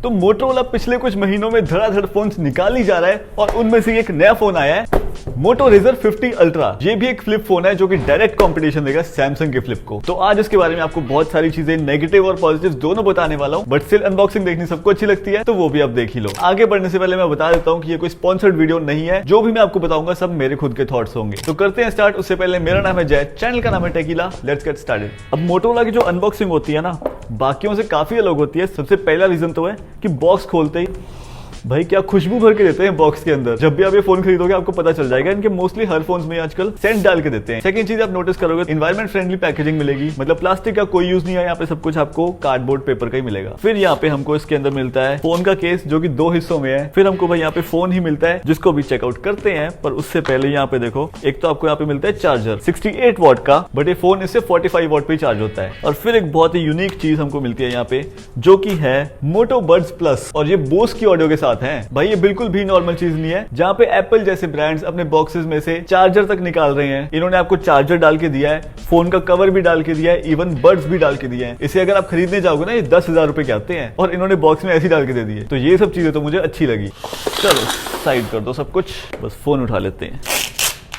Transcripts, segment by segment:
तो मोटोरोला पिछले कुछ महीनों में धड़ाधड़ फोन्स निकाल ही जा रहा है और उनमें से एक नया फोन आया है मोटो रेजर 50 अल्ट्रा। ये भी एक फ्लिप फोन है जो कि डायरेक्ट कंपटीशन देगा सैमसंग के फ्लिप को। तो आज इसके बारे में आपको बहुत सारी चीजें नेगेटिव और पॉजिटिव दोनों बताने वाला हूं, बट स्टिल अनबॉक्सिंग देखनी सबको अच्छी लगती है तो वो भी आप देख ही लो। आगे बढ़ने से पहले मैं बता देता हूं कि ये कोई स्पॉन्सर्ड वीडियो नहीं है, जो भी मैं आपको बताऊंगा सब मेरे खुद के थॉट्स होंगे। तो करते हैं स्टार्ट। उससे पहले मेरा नाम है जय, चैनल का नाम है टेकीला। Let's get started. अब मोटोरोला की जो अनबॉक्सिंग होती है ना, बाकियों से काफी अलग होती है। सबसे पहला रीजन तो है कि बॉक्स खोलते ही भाई क्या खुशबू भर के देते हैं बॉक्स के अंदर। जब भी आप ये फोन खरीदोगे आपको पता चल जाएगा, इनके मोस्टली हर फोन्स में आजकल सेंट डाल के देते हैं। सेकंड चीज आप नोटिस करोगे, एनवायरमेंट फ्रेंडली पैकेजिंग मिलेगी, मतलब प्लास्टिक का कोई यूज नहीं है यहाँ पे, सब कुछ आपको कार्डबोर्ड पेपर का ही मिलेगा। फिर यहाँ पे हमको इसके अंदर मिलता है फोन का केस जो कि 2 हिस्सों में है। फिर हमको भाई यहाँ पे फोन ही मिलता है जिसको भी चेकआउट करते हैं। पर उससे पहले यहाँ पे देखो, एक तो आपको यहाँ पे मिलता है चार्जर 68 वॉट का, बट ये फोन इससे 45 वॉट पे चार्ज होता है। और फिर एक बहुत ही यूनिक चीज हमको मिलती है यहाँ पे जो कि है मोटो बड्स प्लस, और ये बोस की ऑडियो के साथ है। भाई ये बिल्कुल भी नॉर्मल चीज नहीं है। जहां पे एप्पल जैसे ब्रांड्स अपने बॉक्सेस में से चार्जर तक निकाल रहे हैं, इन्होंने आपको चार्जर डाल के दिया है, फोन का कवर भी डाल के दिया है, इवन बड्स भी डाल के दिया है। इसे अगर आप खरीदने जाओगे ना, ये 10,000 रुपए के आते हैं और इन्होंने बॉक्स में ऐसे डाल के दे दिए। तो ये सब चीजें तो मुझे अच्छी लगी। चलो साइड कर दो सब कुछ, बस फोन उठा लेते हैं।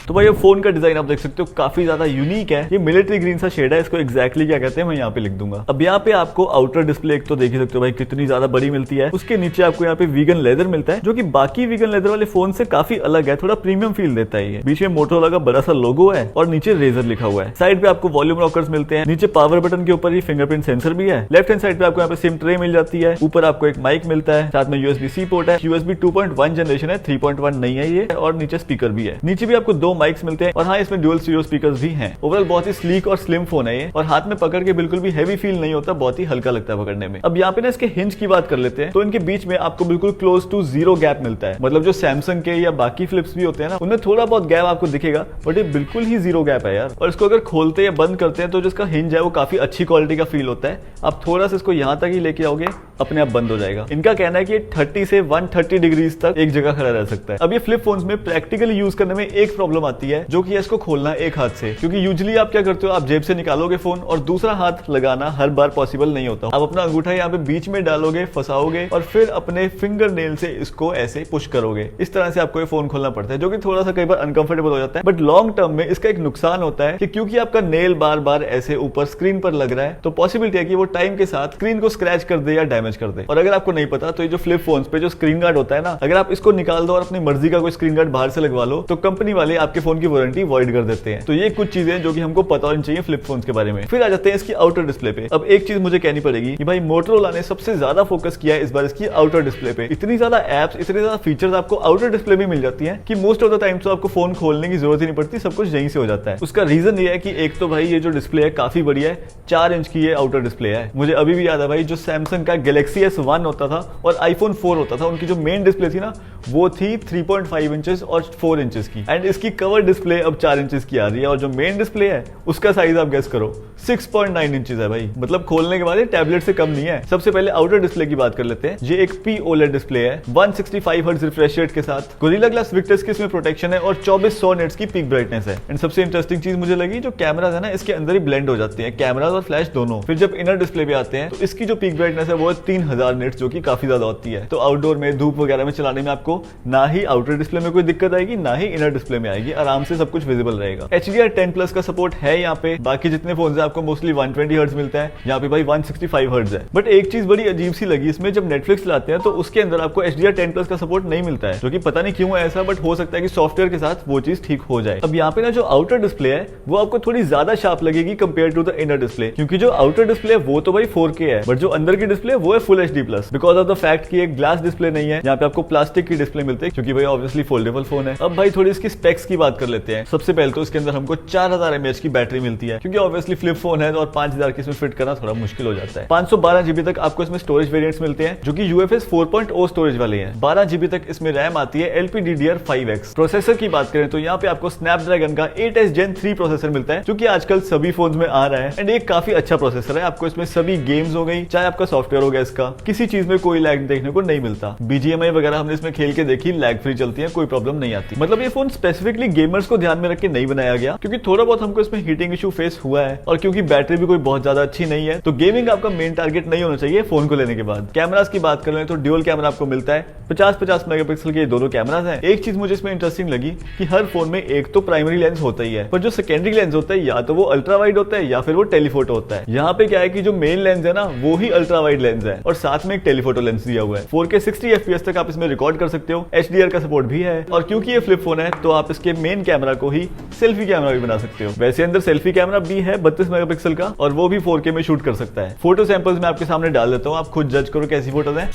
तो भाई ये फोन का डिजाइन आप देख सकते हो काफी ज्यादा यूनिक है। ये मिलिट्री ग्रीन सा शेड है, इसको एग्जैक्टली क्या कहते हैं मैं यहाँ पे लिख दूंगा। अब यहाँ पे आपको आउटर डिस्प्ले एक तो देख ही सकते हो भाई कितनी ज्यादा बड़ी मिलती है। उसके नीचे आपको यहाँ पे वीगन लेदर मिलता है जो कि बाकी वीगन लेदर वाले फोन से काफी अलग है, थोड़ा प्रीमियम फील देता है ये। बीच में मोटोरोला का बड़ा सा लोगो है और नीचे रेजर लिखा हुआ है। साइड पे आपको वॉल्यूम रॉकर्स मिलते हैं, नीचे पावर बटन के ऊपर ही फिंगरप्रिंट सेंसर भी है। लेफ्ट हैंड साइड पे आपको यहाँ पे सिम ट्रे मिल जाती है। ऊपर आपको एक माइक मिलता है, साथ में USB-C पोर्ट है। USB 2.1 जनरेशन है, 3.1 नहीं है ये। और नीचे स्पीकर भी है। नीचे भी आपको 2 माइक्स मिलते हैं और हाँ, इसमें ड्यूल स्टीरियो स्पीकर्स भी हैं। ओवरऑल बहुत ही स्लीक और स्लिम फोन है ये, और हाथ में पकड़ के बिल्कुल भी हैवी फील नहीं होता, बहुत ही हल्का लगता है पकड़ने में। अब यहाँ पे ना इसके हिंज की बात कर लेते हैं। तो इनके बीच में आपको बिल्कुल क्लोज टू 0 गैप मिलता है। मतलब जो सैमसंग के या बाकी फ्लिप्स भी होते हैं ना, उनमें थोड़ा बहुत गैप आपको दिखेगा, बट ये बिल्कुल ही 0 गैप है यार। और इसको अगर खोलते या बंद करते हैं तो जिसका हिंज है वो काफी अच्छी क्वालिटी का फील होता है। आप थोड़ा सा इसको यहाँ तक ही लेके आओगे, अपने आप बंद हो जाएगा। इनका कहना है कि 30 से 130 डिग्रीज तक एक जगह खड़ा रह सकता है। अब ये फ्लिप फोन्स में प्रैक्टिकली यूज करने में एक प्रॉब्लम आती है, जो कि इसको खोलना एक हाथ से, क्योंकि यूजुअली आप क्या करते हो, आप जेब से निकालोगे फोन और दूसरा हाथ लगाना हर बार पॉसिबल नहीं होता। आप अपना अंगूठा यहाँ पे बीच में डालोगे, फंसाओगे और फिर अपने फिंगर नेल से इसको ऐसे पुश करोगे। इस तरह से आपको ये फोन खोलना पड़ता है, जो कि थोड़ा सा कई बार अनकंफर्टेबल हो जाता है। बट लॉन्ग टर्म में इसका एक नुकसान होता है कि क्योंकि आपका नेल बार बार ऐसे ऊपर स्क्रीन पर लग रहा है, तो पॉसिबिलिटी है कि वो टाइम के साथ स्क्रीन को स्क्रैच कर दे या डैमेज कर दे। और अगर आपको नहीं पता तो ये जो फ्लिप फोन्स पे जो स्क्रीन गार्ड होता है ना, अगर आप इसको निकाल दो और अपनी मर्जी का कोई स्क्रीन गार्ड बाहर से लगवा लो, तो कंपनी वाले आपके फोन की वारंटी वॉइड कर देते हैं। तो ये कुछ चीजें जो कि हमको पता होनी चाहिए फ्लिप फोन्स के बारे में। फिर आ जाते हैं इसकी आउटर डिस्प्ले पे। अब एक चीज मुझे कहनी पड़ेगी कि भाई मोटोरोला ने सबसे ज्यादा फोकस किया है इस बार इसकी आउटर डिस्प्ले पे। इतनी ज्यादा एप्स, इतने ज्यादा फीचर्स आपको आउटर डिस्प्ले में मिल जाती हैं कि मोस्ट ऑफ द टाइम तो आपको फोन खोलने की जरूरत ही नहीं पड़ती, सब कुछ यहीं से हो जाता है। उसका रीजन ये है कि एक तो भाई ये जो डिस्प्ले है काफी बढ़िया है, 4 इंच की ये आउटर डिस्प्ले है। मुझे अभी भी याद है भाई, जो सैमसंग का गैलेक्सी S1 होता था और iPhone 4 होता था, उनकी जो मेन डिस्प्ले थी ना, वो थी 3.5 इंचेस और 4 इंचेस की। एंड इसकी कवर डिस्प्ले अब 4 इंचेस की आ रही है, और जो मेन डिस्प्ले है उसका साइज आप गेस करो 6.9 इंचेस है भाई। मतलब खोलने के बाद ये टैबलेट से कम नहीं है। सबसे पहले आउटर डिस्प्ले की बात कर लेते हैं। ये एक POLED डिस्प्ले है, 165 हर्ट्ज रिफ्रेश रेट के साथ, गोरिल्ला ग्लास विक्टर्स की इसमें प्रोटेक्शन है और 2400 निट्स की पीक ब्राइटनेस है। एंड सबसे इंटरेस्टिंग चीज मुझे लगी, जो कैमरास है ना, इसके अंदर ही ब्लेंड हो जाते हैं, कैमरास और फ्लैश दोनों। फिर जब इनर डिस्प्ले पे आते हैं तो इसकी जो पीक ब्राइटनेस है वो 3000 निट्स, जो कि काफी ज्यादा होती है। तो आउटडोर में धूप वगैरह में चलाने में आपको ना ही आउटर डिस्प्ले में कोई दिक्कत आएगी, ना ही इनर डिस्प्ले में आएगी, आराम से सब कुछ विजिबल रहेगा। HDR10+ का सपोर्ट है यहाँ पे। बाकी जितने फोन है आपको मोस्टली 120 हर्ट्ज मिलता है, यहाँ पे भाई 165 हर्ट्ज है। बट एक चीज बड़ी अजीब सी लगी इसमें, जब नेटफ्लिक्स चलाते हैं तो उसके अंदर आपको HDR10+ का सपोर्ट नहीं मिलता है, जो कि पता नहीं क्यों है ऐसा, बट हो सकता है कि सॉफ्टवेयर के साथ वो चीज ठीक हो जाए। अब यहाँ पे ना जो आउटर डिस्प्ले है वो आपको थोड़ी ज्यादा शार्प लगेगी compare to the inner display, क्योंकि जो आउटर डिस्प्ले है वो तो भाई 4K है, बट जो अंदर की डिस्प्ले वो है full HD+, because of the fact कि एक ग्लास डिस्प्ले नहीं है, यहाँ पे आपको प्लास्टिक की डिस्प्ले मिलती है, क्योंकि भाई ऑब्वियसली फोल्डेबल फोन है। अब भाई थोड़ी इसकी स्पेक्स की बात कर लेते हैं। सबसे पहले तो इसके अंदर हमको 4000 mAh की बैटरी मिलती है, क्योंकि ऑब्वियसली फ्लिप फोन है और 5000 की इसमें फिट करना थोड़ा मुश्किल हो जाता है। 512 GB तक आपको इसमें स्टोरेज वेरिएंट्स मिलते हैं, जो कि UFS 4.0 स्टोरेज वाले हैं। 12 GB तक इसमें रैम आती है LPDDR5X। प्रोसेसर की बात करें तो यहाँ पे आपको स्नैपड्रैगन का 8S Gen 3 प्रोसेसर मिलता है, जो कि आजकल सभी फोन्स में आ रहा है। एंड एक काफी अच्छा प्रोसेसर है, आपको इसमें सभी गेम्स हो गई, चाहे आपका सॉफ्टवेयर हो गया, इसका किसी चीज में कोई लैग देखने को नहीं मिलता। BGMI वगैरह हमने इसमें खेल के देखी, लैग फ्री चलती है, कोई प्रॉब्लम नहीं आती। मतलब ये फोन स्पेसिफिकली गेमर्स को ध्यान में रख के नहीं बनाया गया, क्योंकि थोड़ा बहुत हमको इसमें हीटिंग इशू फेस हुआ है और क्योंकि बैटरी भी कोई बहुत ज्यादा अच्छी नहीं है, तो गेमिंग आपका मेन टारगेट नहीं होना चाहिए फोन को लेने के बाद। कैमरास की बात कर लें तो ड्यूल कैमरा आपको मिलता है, 50-50 मेगापिक्सल के दोनों कैमरास हैं। एक चीज मुझे इसमें इंटरेस्टिंग लगी कि हर फोन में एक तो प्राइमरी लेंस होता ही है, पर जो सेकेंडरी लेंस होता है या तो वो अल्ट्रा वाइड होता है या फिर वो टेलीफोटो होता है। यहाँ पे क्या है कि जो मेन लेंस है ना वो ही अल्ट्रा वाइड लेंस है और साथ में एक टेलीफोटो लेंस दिया हुआ है। 4K 60 FPS तक आप इसमें रिकॉर्ड कर सकते हो, HDR का सपोर्ट भी है, और क्योंकि ये फ्लिप फोन है तो आप इसके मेन कैमरा को ही सेल्फी कैमरा भी बना सकते हो। वैसे अंदर सेल्फी कैमरा भी है 32 मेगापिक्सल का, और वो भी 4K में शूट कर सकता है। फोटो सैंपल्स मैं आपके सामने डाल देता हूँ, आप खुद जज करो कैसी फोटोज हैं।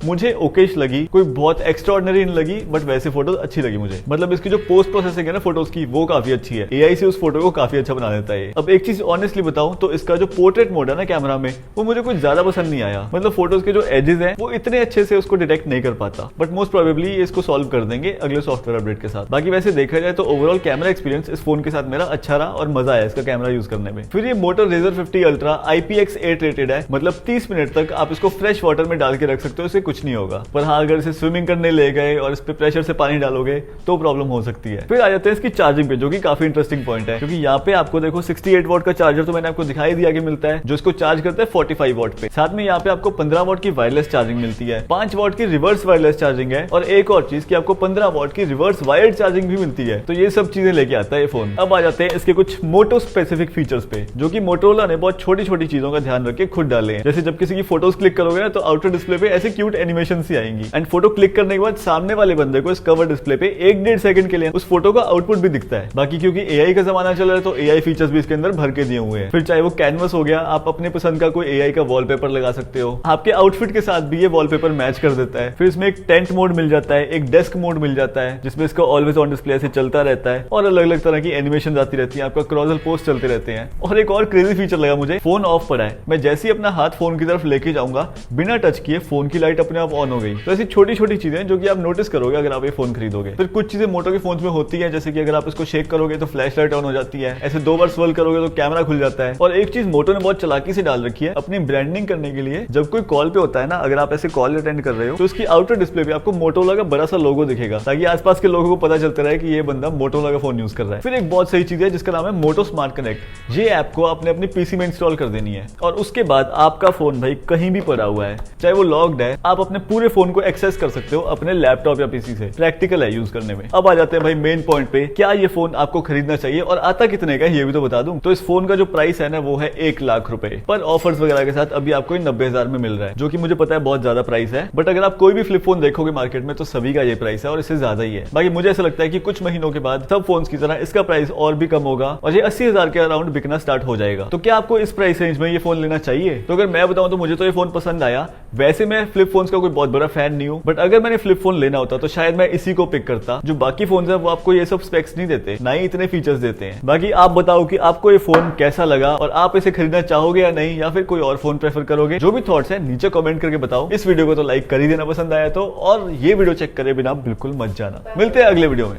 मुझे ओकेश लगी, कोई बहुत एक्स्ट्राऑर्डिनरी नहीं लगी, बट वैसे फोटोज अच्छी लगी मुझे। मतलब इसकी जो पोस्ट प्रोसेसिंग है ना फोटोज की, वो काफी अच्छी है। एआई से उस फोटो को काफी अच्छा बना देता है। अब एक चीज ऑनेस्टली बताऊं तो इसका जो पोर्ट्रेट मोड है ना कैमरा में, वो मुझे कुछ ज्यादा पसंद नहीं आया। मतलब फोटोज के जो एजेस हैं वो इतने अच्छे से उसको डिटेक्ट नहीं कर पाता, बट मोस्ट प्रोबेबली इसको सॉल्व कर देंगे अगले सॉफ्टवेयर अपडेट के साथ। बाकी वैसे देखा जाए तो ओवरऑल कैमरा एक्सपीरियंस इस फोन के साथ मेरा अच्छा रहा और मजा आया इसका कैमरा यूज करने में। फिर ये Moto Razr 50 ultra IPX8 rated है, मतलब 30 मिनट तक आप इसको फ्रेश वाटर में डाल के रख सकते हो, इससे कुछ नहीं होगा। पर हाँ, अगर इसे स्विमिंग करने ले गए और इस पे प्रेशर से पानी डालोगे तो प्रॉब्लम हो सकती है। फिर आ जाते हैं इसकी चार्जिंग पे, जो कि काफी इंटरेस्टिंग पॉइंट है, क्योंकि यहाँ पे आपको देखो 68 वॉट का चार्जर तो मैंने आपको दिखाई दिया कि मिलता है, जो इसको चार्ज करता है 45 वॉट पे। साथ में यहाँ पे आपको 15 वॉट की वायरलेस चार्जिंग मिलती है, 5 वॉट की रिवर्स वायरलेस चार्जिंग है, और एक और चीज की आपको 15 वॉट की रिवर्स वायर्ड चार्जिंग भी मिलती है। तो ये सब चीजें लेके आता है ये फोन। अब आ जाते हैं इसके कुछ मोटो स्पेसिफिक फीचर्स पे, जो कि मोटोरोला ने बहुत छोटी छोटी चीजों का ध्यान रख के खुद डाले हैं। जैसे जब किसी की फोटोज क्लिक करोगे ना तो आउटर डिस्प्ले पे ऐसे क्यूट एनिमेशन सी आएंगी, एंड फोटो क्लिक करने के बाद सामने वाले बंदे को इस कवर डिस्प्ले पे 1-1.5 सेकंड के लिए उस फोटो का आउटपुट भी दिखता है। बाकी क्योंकि एआई का जमाना चल रहा है तो एआई फीचर्स भी इसके अंदर भर के दिए हुए हैं। फिर चाहे वो कैनवस हो गया, आप अपने पसंद का कोई एआई का वॉलपेपर लगा सकते हो, आपके आउटफिट के साथ भी ये वॉलपेपर मैच कर देता है। फिर इसमें एक टेंट मोड मिल जाता है, एक डेस्क मोड मिल जाता है जिसमें इसका ऑलवेज ऑन डिस्प्ले से चलता रहता है, और अलग अलग तरह की एनिमेशन आती रहती है, आपका क्रॉजल पोस्ट चलते रहते हैं। और एक और क्रेजी फीचर लगा मुझे, फोन ऑफ पड़ा है, मैं जैसे ही अपना हाथ फोन की तरफ लेके जाऊंगा बिना टच किए फोन की लाइट अपने आप ऑन हो गई। तो ऐसी छोटी छोटी चीजें जो कि आप नोटिस करोगे अगर आप ये फोन खरीदोगे। फिर कुछ चीजें मोटो के फोन में होती है, जैसे कि अगर आप इसको शेक करोगे तो फ्लैश लाइट ऑन हो जाती है, ऐसे 2 बार स्वर्ल करोगे तो कैमरा खुल जाता है। और एक चीज मोटो ने बहुत चालाकी से डाल रखी है अपनी ब्रांडिंग करने के लिए, जब कोई कॉल पे होता है ना, अगर आप ऐसे कॉल अटेंड कर रहे हो तो उसकी आउटर डिस्प्ले पे आपको मोटोरोला का बड़ा सा लोगो दिखेगा, ताकि आसपास के लोगों को पता चलता रहे कि ये बंदा मोटोरोला का फोन यूज कर रहा है। फिर एक बहुत सही चीज है जिसका नाम है मोटो स्मार्ट कनेक्ट। ये ऐप को आपने अपनी पीसी में इंस्टॉल कर देनी है, और उसके बाद आपका फोन भाई कहीं भी पड़ा हुआ है, चाहे वो लॉक्ड है, आप अपने पूरे फोन को एक्सेस कर सकते हो अपने लैपटॉप या पीसी से। प्रैक्टिकल है यूज करने में। अब आ जाते हैं भाई मेन पॉइंट पे, क्या ये फोन आपको खरीदना चाहिए और आता कितने का ये भी तो बता दूं। तो इस फोन का जो प्राइस है ना वो है 1 लाख रुपए, पर ऑफर्स वगैरह के साथ अभी आपको 90,000 में मिल रहा है, जो कि मुझे पता है बहुत ज्यादा प्राइस है, बट अगर आप कोई भी फ्लिप फोन देखोगे मार्केट में तो सभी का ये प्राइस है और इससे ज्यादा ही है। बाकी मुझे ऐसा लगता है कि कुछ महीनों के बाद सब फोन की तरह इसका प्राइस और भी कम होगा और ये 80,000 के अराउंड बिकना स्टार्ट हो जाएगा। तो क्या आपको इस प्राइस रेंज में ये फोन लेना चाहिए? तो अगर मैं बताऊं तो मुझे तो ये फोन पसंद आया। वैसे मैं फ्लिप फोन का कोई बहुत बड़ा फैन नहीं हूं, बट अगर मैंने फ्लिप फोन लेना होता तो शायद मैं इसी को पिक करता। जो बाकी फोन है वो आपको ये सब स्पेक्स नहीं देते, ना ही इतने फीचर्स देते हैं। बाकी आप बताओ कि आपको ये फोन कैसा लगा और आप इसे खरीदना चाहोगे या नहीं, या फिर कोई और फोन प्रेफर करोगे? जो भी थॉट्स है नीचे कमेंट करके बताओ। इस वीडियो को तो लाइक कर ही देना पसंद आया तो, और ये वीडियो चेक करे बिना बिल्कुल मत जाना। मिलते हैं अगले वीडियो में।